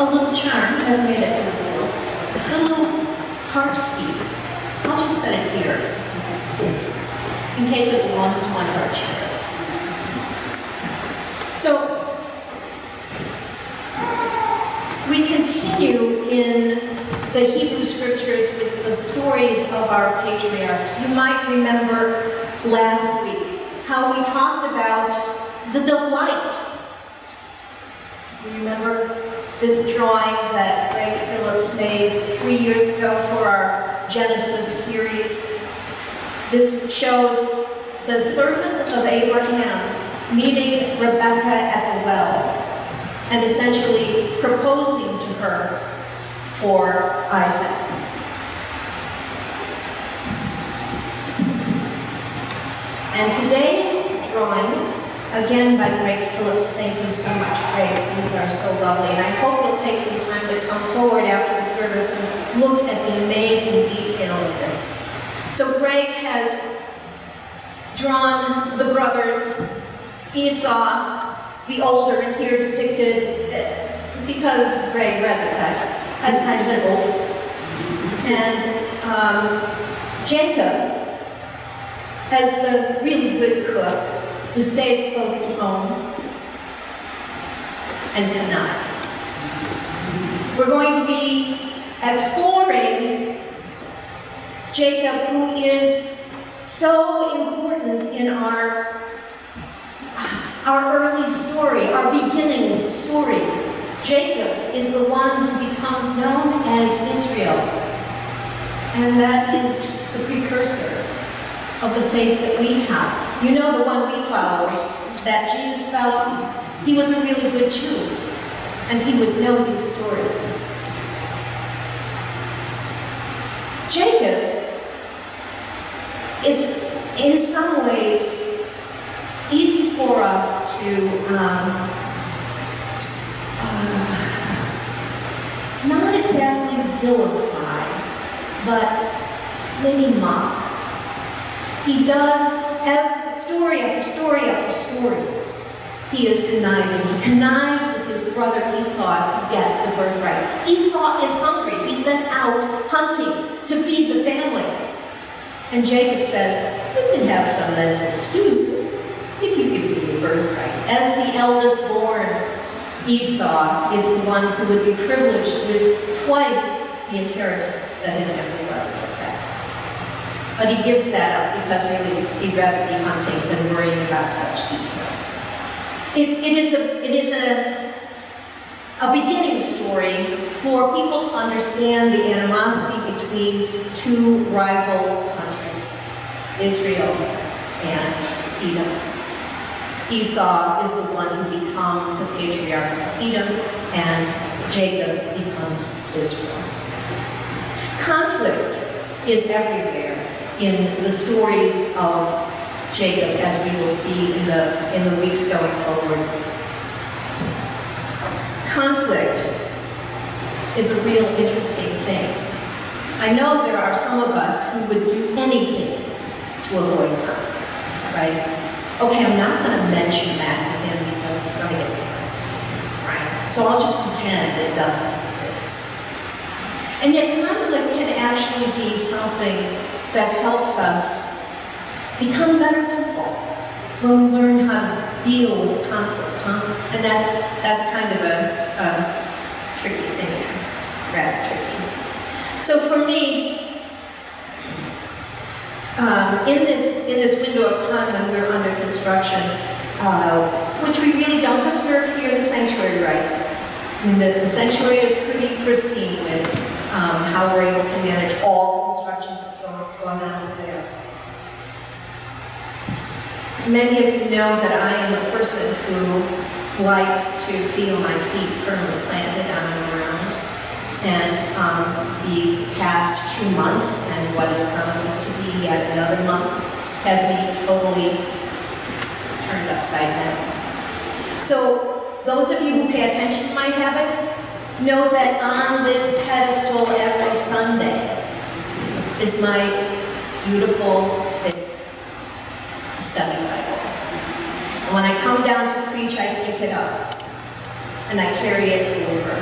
a little charm has made it to the floor. A little heart key. I'll just set it here, in case it belongs to one of our chariots. So, we continue in the Hebrew Scriptures with the stories of our patriarchs. You might remember last week how we talked about the delight. You remember this drawing that Greg Phillips made 3 years ago for our Genesis series? This shows the servant of Abraham meeting Rebekah at the well and essentially proposing to her for Isaac. And today's drawing, again by Greg Phillips. Thank you so much, Greg. These are so lovely. And I hope you'll take some time to come forward after the service and look at the amazing detail of this. So Greg has drawn the brothers, Esau, the older, and here depicted, because Greg read the text, as kind of an oaf. And Jacob as the really good cook who stays close to home and connives. We're going to be exploring Jacob, who is so important in our early story, our beginnings story. Jacob is the one who becomes known as Israel, and that is the precursor of the faith that we have. You know, the one we follow, that Jesus followed, he was a really good Jew, and he would know these stories. Jacob is, in some ways, easy for us to not exactly vilify, but maybe mock. He does story after story after story. He is conniving. He connives with his brother Esau to get the birthright. Esau is hungry. He's been out hunting to feed the family. And Jacob says, you can have some lentil stew if you give me your birthright. As the eldest born, Esau is the one who would be privileged with twice the inheritance that his younger brother would have. But he gives that up because really he'd rather be hunting than worrying about such details. It is a beginning story for people to understand the animosity between two rival countries, Israel and Edom. Esau is the one who becomes the patriarch of Edom, and Jacob becomes Israel. Conflict is everywhere in the stories of Jacob, as we will see in the weeks going forward. Conflict is a real interesting thing. I know there are some of us who would do anything to avoid conflict, right? Okay, I'm not going to mention that to him because he's going to get mad, right? So I'll just pretend it doesn't exist. And yet conflict can actually be something that helps us become better people when we learn how to deal with conflict, huh? And that's kind of a tricky thing, rather tricky. So for me, in this window of time when we're under construction, which we really don't observe here in the sanctuary, right? I mean, the sanctuary is pretty pristine with how we're able to manage all the constructions that are going on over there. Many of you know that I am a person who likes to feel my feet firmly planted on the ground. And the past 2 months, and what is promising to be yet another month, has me totally turned upside down. So those of you who pay attention to my habits know that on this pedestal every Sunday is my beautiful, thick study Bible. And when I come down to preach, I pick it up and I carry it over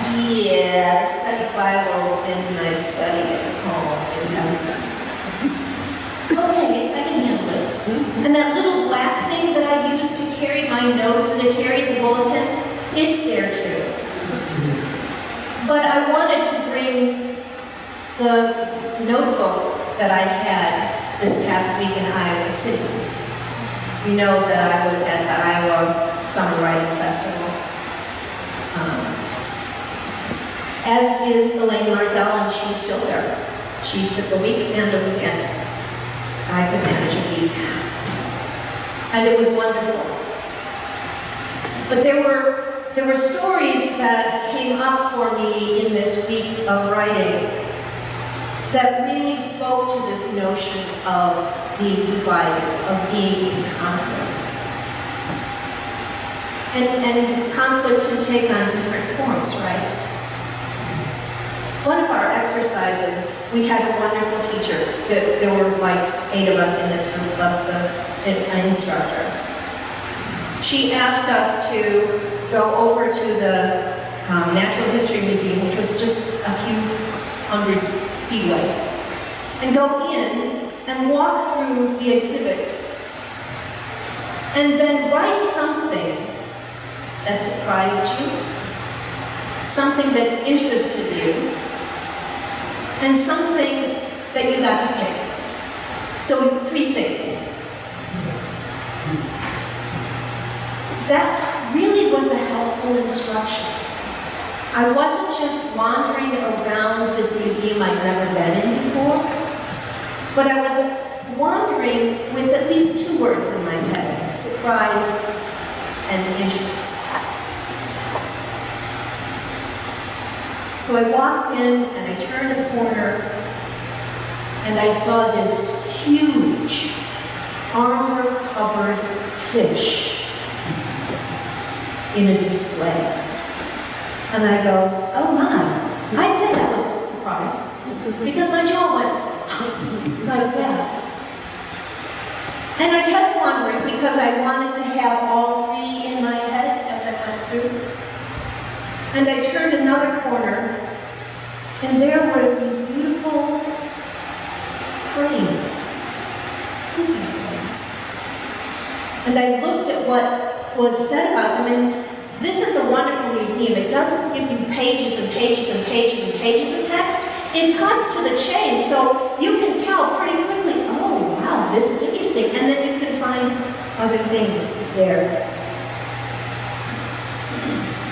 Yeah, I study Bibles and I study at home. Okay, I can handle it. And that little black thing that I used to carry my notes and to carry the bulletin, it's there too. But I wanted to bring the notebook that I had this past week in Iowa City. You know that I was at the Iowa Summer Writing Festival. As is Elaine Marzell, and she's still there. She took a week and a weekend. I could manage a week. And it was wonderful. But there were stories that came up for me in this week of writing that really spoke to this notion of being divided, of being in conflict. And conflict can take on different forms, right? One of our exercises, we had a wonderful teacher. There were like 8 of us in this group, plus an instructor. She asked us to go over to the Natural History Museum, which was just a few hundred feet away, and go in and walk through the exhibits, and then write something that surprised you, something that interested you, and something that you got to pick. So 3 things. That really was a helpful instruction. I wasn't just wandering around this museum I'd never been in before, but I was wandering with at least 2 words in my head: surprise and interest. So I walked in and I turned a corner and I saw this huge armor-covered fish in a display. And I go, oh my, I'd say that was a surprise because my jaw went like that. And I kept wondering because I wanted to have all 3 in my head as I went through. And I turned another corner, and there were these beautiful cranes, poopy cranes. And I looked at what was said about them, and this is a wonderful museum. It doesn't give you pages and pages and pages and pages of text. It cuts to the chase, so you can tell pretty quickly, oh, wow, this is interesting. And then you can find other things there.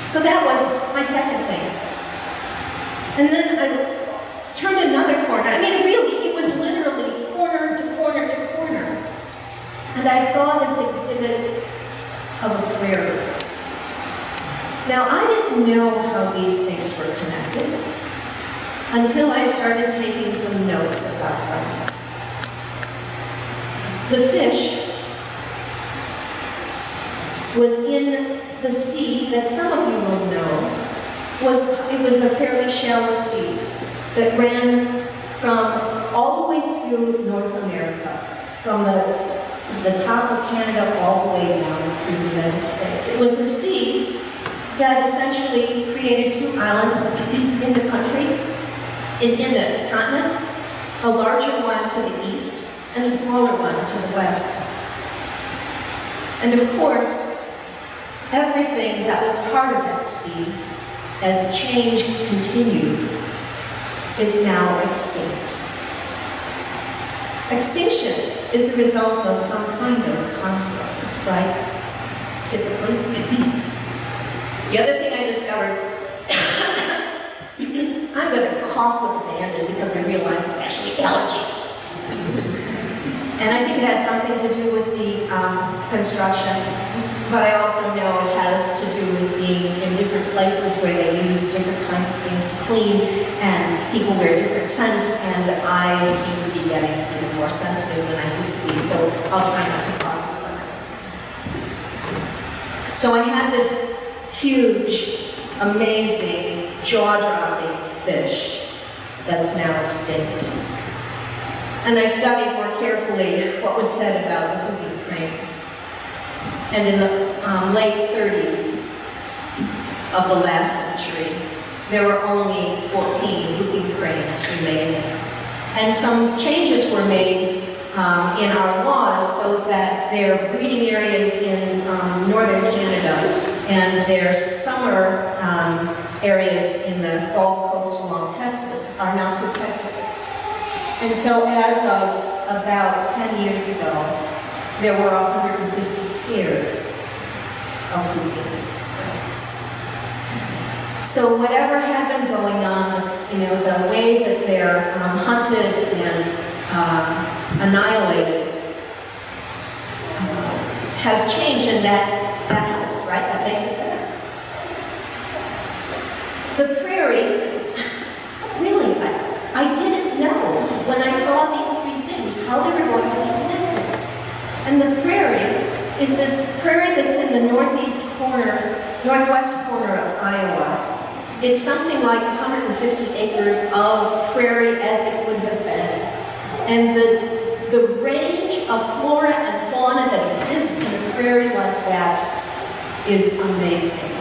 So that was my second thing. And then I turned another corner. I mean, really, it was literally corner to corner to corner. And I saw this exhibit of a prayer book. Now, I didn't know how these things were connected until I started taking some notes about them. The fish was in the sea that some of you will know. It was a fairly shallow sea that ran from all the way through North America, from the top of Canada all the way down through the United States. It was a sea that essentially created 2 islands in the country, in the continent, a larger one to the east and a smaller one to the west. And of course, everything that was part of that sea, as change continued, is now extinct. Extinction is the result of some kind of conflict, right? Typically. The other thing I discovered, I'm going to cough with abandon because I realize it's actually allergies. And I think it has something to do with the construction, but I also know it has to do with being in different places where they use different kinds of things to clean, and people wear different scents, and I seem to be getting even more sensitive than I used to be, so I'll try not to cough into the microphone. So I had this huge, amazing, jaw-dropping fish that's now extinct. And I studied more carefully what was said about the whooping cranes. And in the late 30s of the last century, there were only 14 whooping cranes remaining. And some changes were made in our laws so that their breeding areas in northern Canada and their summer areas in the Gulf Coast along Texas are now protected. And so as of about 10 years ago, there were 150 pairs of whooping cranes. So whatever had been going on, you know, the ways that they're hunted and annihilated has changed, and that helps, right? That makes it better. The prairie, really, I didn't know when I saw these three things how they were going to be connected. And the prairie is this prairie that's in the northwest corner of Iowa. It's something like 150 acres of prairie as it would have been. And the range of flora and fauna that exists in a prairie like that is amazing.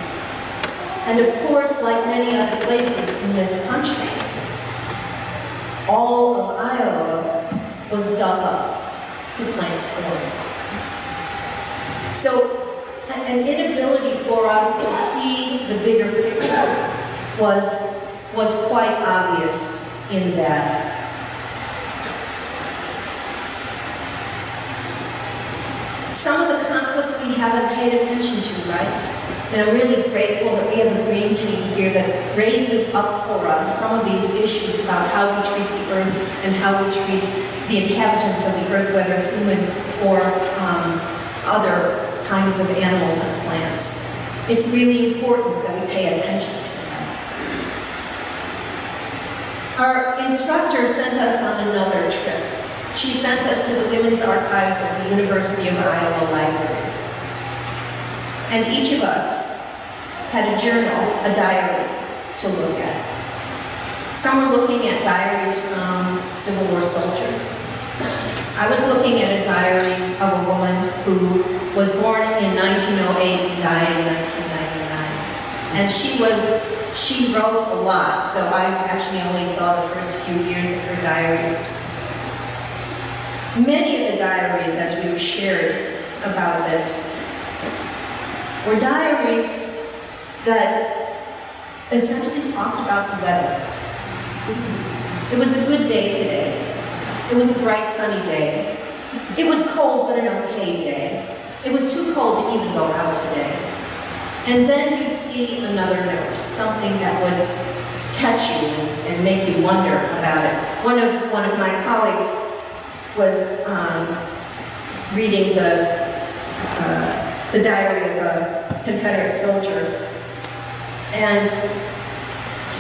And of course, like many other places in this country, all of Iowa was dug up to plant corn. So an inability for us to see the bigger picture was quite obvious in that. Some of the conflict we haven't paid attention to, right? And I'm really grateful that we have a green team here that raises up for us some of these issues about how we treat the earth and how we treat the inhabitants of the earth, whether human or other kinds of animals and plants. It's really important that we pay attention to that. Our instructor sent us on another trip. She sent us to the Women's Archives of the University of Iowa Libraries. And each of us had a journal, a diary, to look at. Some were looking at diaries from Civil War soldiers. I was looking at a diary of a woman who was born in 1908 and died in 1999. And she wrote a lot, so I actually only saw the first few years of her diaries. Many of the diaries, as we shared about this, were diaries that essentially talked about the weather. It was a good day today. It was a bright sunny day. It was cold, but an okay day. It was too cold to even go out today. And then you'd see another note, something that would catch you and make you wonder about it. One of my colleagues was reading the diary of a Confederate soldier, and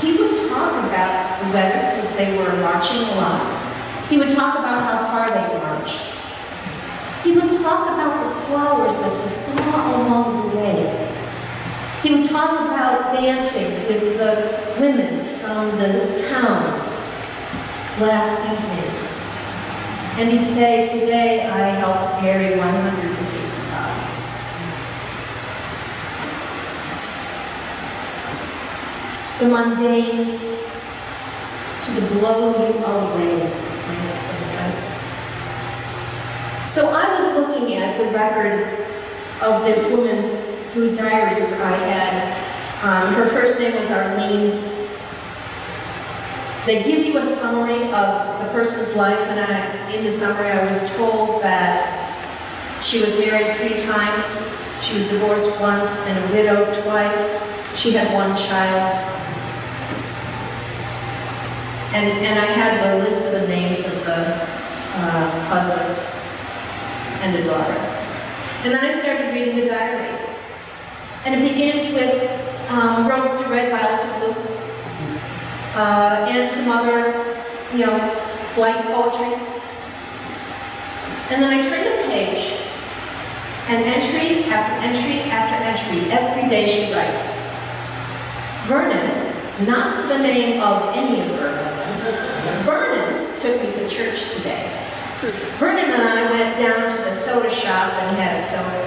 he would talk about the weather as they were marching a lot. He would talk about how far they marched. He would talk about the flowers that he saw along the way. He would talk about dancing with the women from the town last evening. And he'd say, today I helped bury 150 bodies. The mundane to the blow you away kind of thing, right? So I was looking at the record of this woman whose diaries I had. Her first name was Arlene. They give you a summary of the person's life, and in the summary I was told that she was married 3 times, she was divorced once, and a widow twice. She had 1 child. And I had the list of the names of the husbands and the daughter. And then I started reading the diary. And it begins with roses are red, violets are blue, and some other, light poetry. And then I turn the page, and entry after entry after entry, every day she writes. Vernon, not the name of any of her husbands, Vernon took me to church today. Vernon and I went down to the soda shop and had a soda.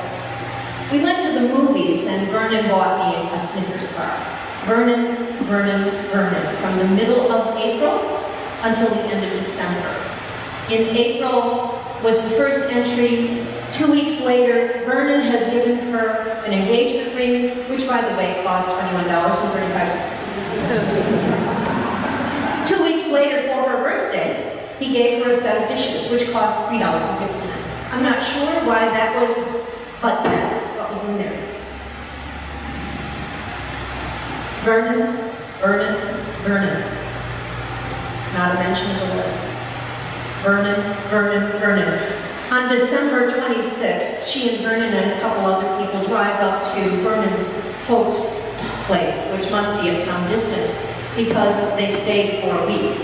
We went to the movies, and Vernon bought me a Snickers bar. Vernon, Vernon, Vernon, from the middle of April until the end of December. In April was the first entry. 2 weeks later, Vernon has given her an engagement ring, which, by the way, cost $21.35. 2 weeks later, for her birthday, he gave her a set of dishes, which cost $3.50. I'm not sure why that was, but that's what was in there. Vernon, Vernon, Vernon. Not a mention of the letter. Vernon, Vernon, Vernon. On December 26th, she and Vernon and a couple other people drive up to Vernon's folks' place, which must be at some distance, because they stayed for a week.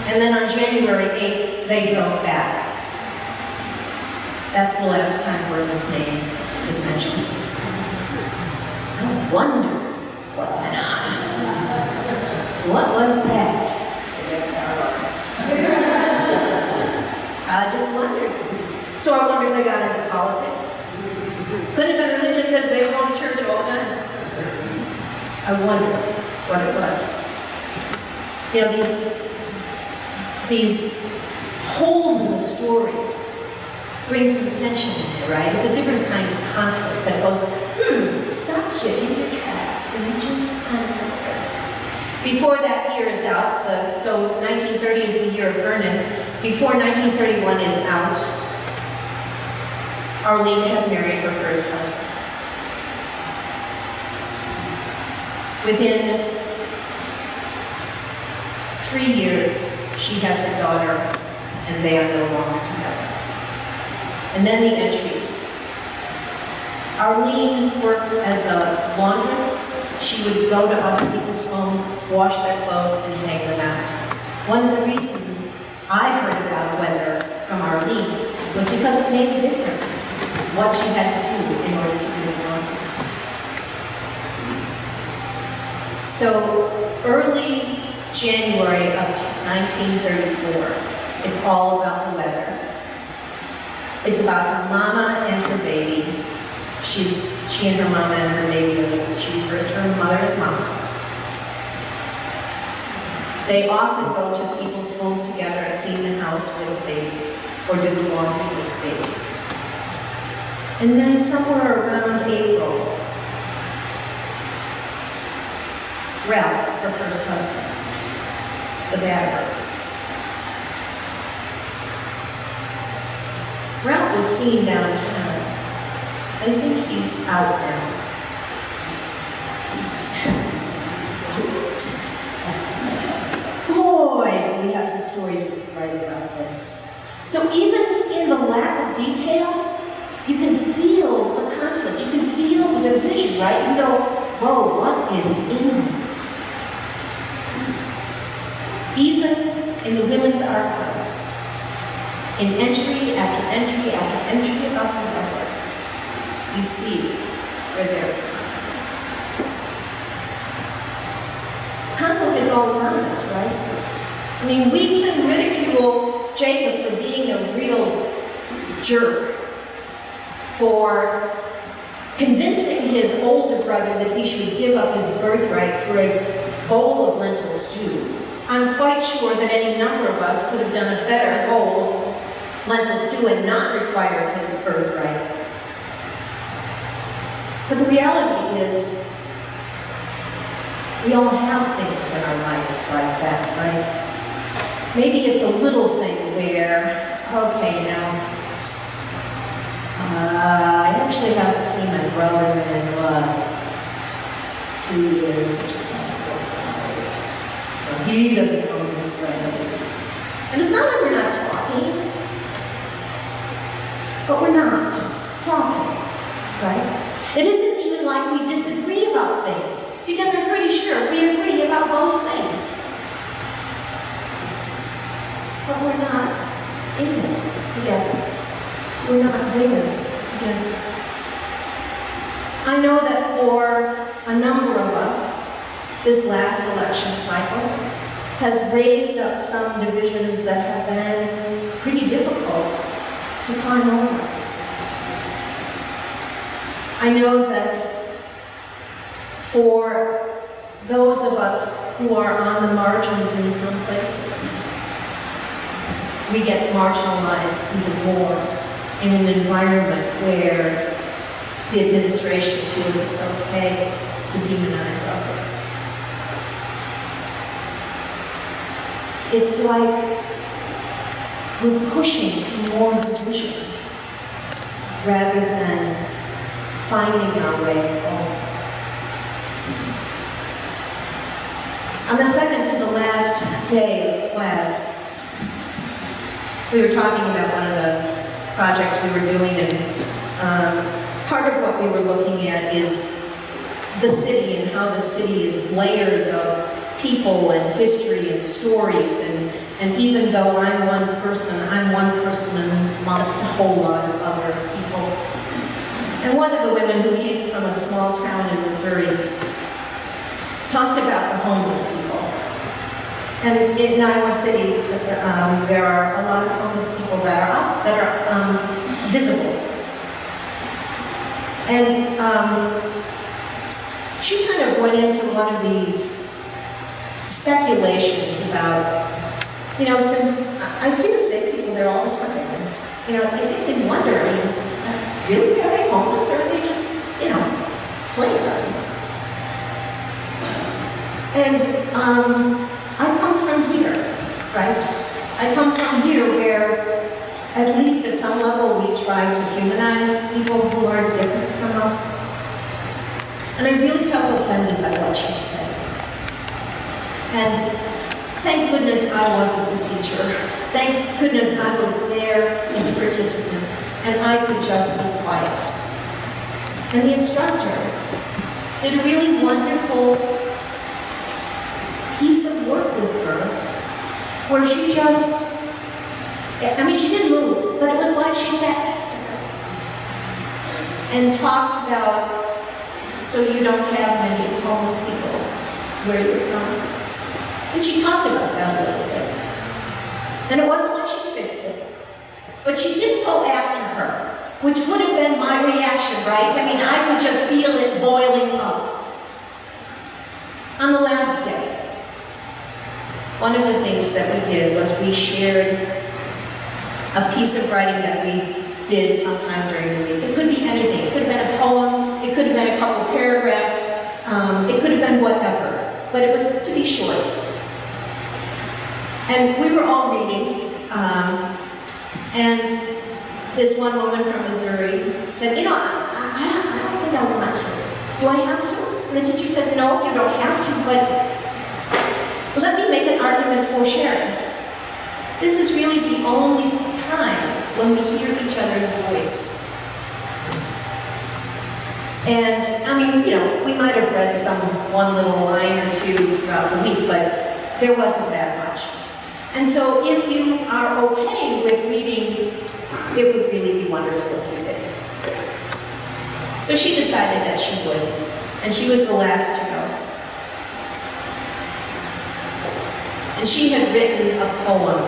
And then on January 8th, they drove back. That's the last time Vernon's name is mentioned. I wonder what went on. What was that? I just wondered. So I wonder if they got into politics. Could have been religion because they were going to church all the time. I wonder what it was. You know, these holes in the story bring some tension in there, right? It's a different kind of conflict that goes, stops you in your tracks, and you just kind of wonder. Before that year is out, so 1930 is the year of Vernon. Before 1931 is out, Arlene has married her first husband. Within 3 years, she has her daughter, and they are no longer together. And then the entries. Arlene worked as a laundress. She would go to other people's homes, wash their clothes, and hang them out. One of the reasons I heard about weather from Arlene was because it made a difference what she had to do in order to do the laundry. So early January of 1934, it's all about the weather. It's about her mama and her baby. She and her mama and her baby, she refers to her mother as mama. They often go to people's homes together and clean the house with the baby, or do the laundry with the baby. And then somewhere around April, Ralph, her first husband, the batterer. Ralph was seen downtown. I think he's out now. Boy, do we have some stories we can write about this. So even in the lack of detail, you can feel the conflict, you can feel the division, right? You go, whoa, what is in it? Even in the women's archives, in entry after entry after entry about the weather, you see where there's conflict. Conflict is all around us, right? I mean, we can ridicule Jacob for being a real jerk, for convincing his older brother that he should give up his birthright for a bowl of lentil stew. I'm quite sure that any number of us could have done a better bowl of lentil stew and not required his birthright. But the reality is, we all have things in our life like that, right? Maybe it's a little thing where, okay, now, I actually haven't seen my brother in 2 years. It just hasn't worked out. Or he doesn't come this way. And it's not that we're not talking, but we're not talking, right? It isn't even like we disagree about things, because I'm pretty sure we agree about most things. But we're not in it together. We're not there together. I know that for a number of us, this last election cycle has raised up some divisions that have been pretty difficult to climb over. I know that for those of us who are on the margins in some places, we get marginalized even more in an environment where the administration feels it's okay to demonize others. It's like we're pushing for more division rather than finding our way home. On the second to the last day of class, we were talking about one of the projects we were doing, and part of what we were looking at is the city and how the city is layers of people and history and stories, and even though I'm one person amongst a whole lot of other people. And one of the women who came from a small town in Missouri talked about the homeless people. And in Iowa City, there are a lot of homeless people that are visible. And she kind of went into one of these speculations about, since I see the same people there all the time, and, it makes me wonder, really, are they homeless, or are they just, playing us? And I come from here, right? I come from here where, at least at some level, we try to humanize people who are different from us. And I really felt offended by what she said. And thank goodness I wasn't the teacher. Thank goodness I was there as a participant, and I could just be quiet. And the instructor did a really wonderful piece of work with her, where she just, she didn't move, but it was like she sat next to her and talked about, so you don't have many homeless people where you're from. And she talked about that a little bit. And it wasn't like she fixed it, but she didn't go after her, which would have been my reaction, right? I could just feel it boiling up. On the last day, one of the things that we did was we shared a piece of writing that we did sometime during the week. It could be anything. It could have been a poem, it could have been a couple paragraphs, it could have been whatever, but it was to be short. And we were all reading, and this one woman from Missouri said, I don't think I want to. Do I have to? And the teacher said, no, you don't have to, but let me make an argument for sharing. This is really the only time when we hear each other's voice. And, we might have read one little line or two throughout the week, but there wasn't that much. And so if you are okay with reading, it would really be wonderful if you did. So she decided that she would, and she was the last to go. And she had written a poem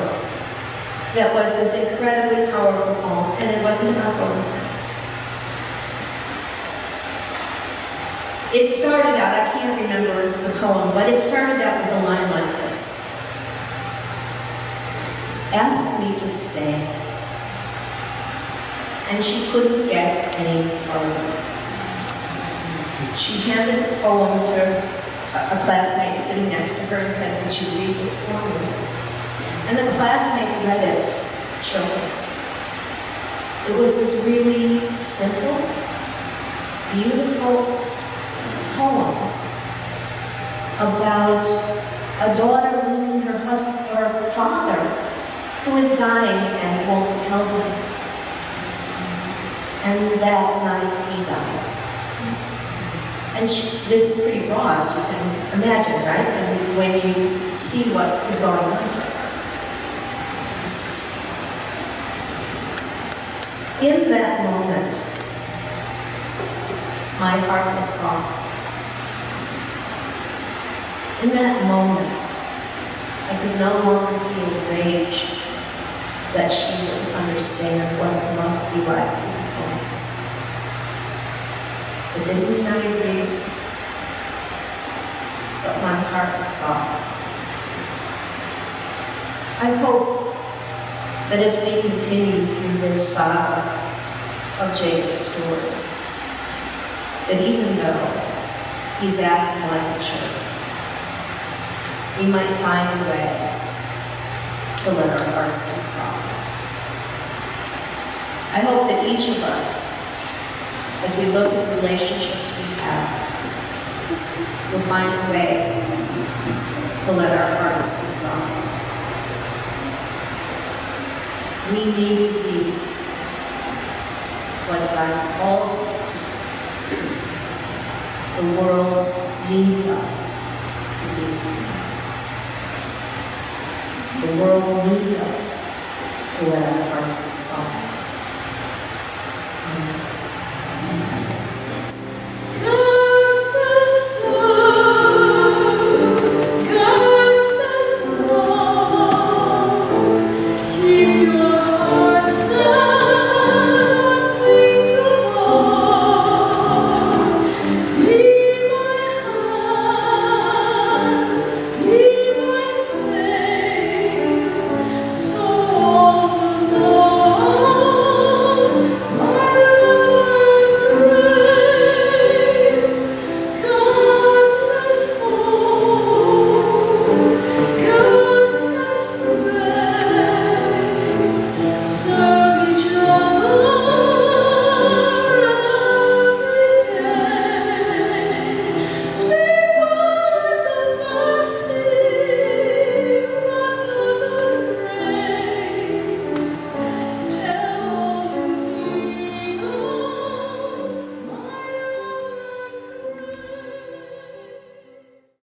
that was this incredibly powerful poem, and it wasn't about homelessness. It started out, I can't remember the poem, but it started out with a line like this. Ask me to stay. And she couldn't get any further. She handed the poem to a classmate sitting next to her and said, would you read this for me? And the classmate read it, choking. It was this really simple, beautiful poem about a daughter losing her husband or her father who is dying and won't tell them. And that night he died. And this is pretty raw, as you can imagine, right? When you see what is going on for her. In that moment, my heart was soft. In that moment, I could no longer feel rage that she would understand what it must be like to be homeless. It didn't mean I agreed. but my heart is soft. I hope that as we continue through this saga of Jacob's story, that even though he's acting like a jerk, we might find a way to let our hearts be soft. I hope that each of us, as we look at relationships we have, will find a way to let our hearts be soft. We need to be what God calls us to be. The world needs us to be. The world needs us to let our